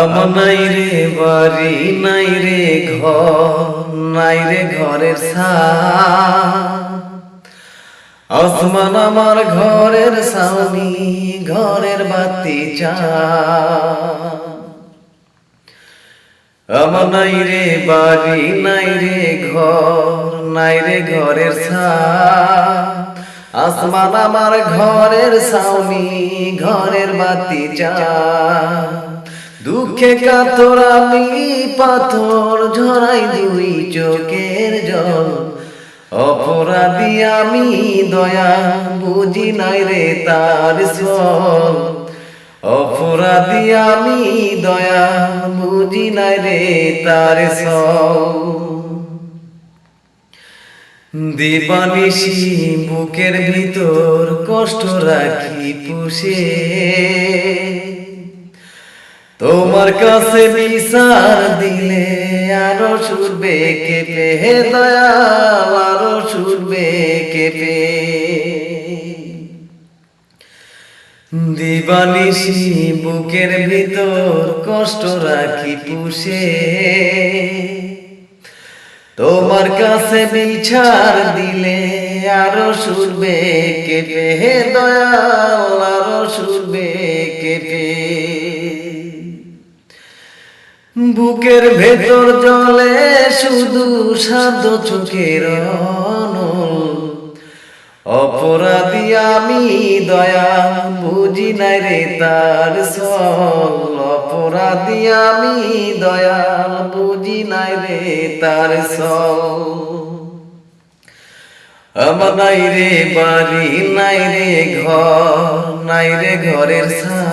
আমার নাই রে বাড়ি, নাই রে ঘর, নাই রে ঘরের ছাদ। আসমান আমার ঘরের ছাউনি, ঘরের বাতি চাঁদ। আমার নাই রে বাড়ি, নাই রে ঘর, নাই রে ঘরের ছাদ। আসমান আমার ঘরের ছাউনি, ঘরের বাতি চাঁদ। দুঃখে কাতর আমি পাথর ঝরাই দুই চোখের জল। অপরাধী আমি দয়া বুঝি নাই রে তার সল। অপরাধী আমি দয়া বুঝি নাই রে তার সল। দিবানিশি বুকের ভিতর কষ্ট রাখি পুষে, তোমার কাছে বিচার দিলে আরো শুরবে কেঁপে, হে দয়াল আরো শুরবে কেঁপে। দিবানিশি বুকের ভিতর কষ্ট রাখি পুষে, তোমার কাছে বিচার দিলে আরো শুরবে কেঁপে, হে দয়াল আরো শুরবে কেঁপে। বুকের ভেতর জলে শুধু সাধ্য চোখের অনল। অপরাধী আমি দয়া বুঝি নাই রে তার সল। অপরাধী আমি দয়াল বুঝি নাই রে তার সল। আমার নাই রে বাড়ি, নাই রে ঘর, নাই রে ঘরের ছাদ।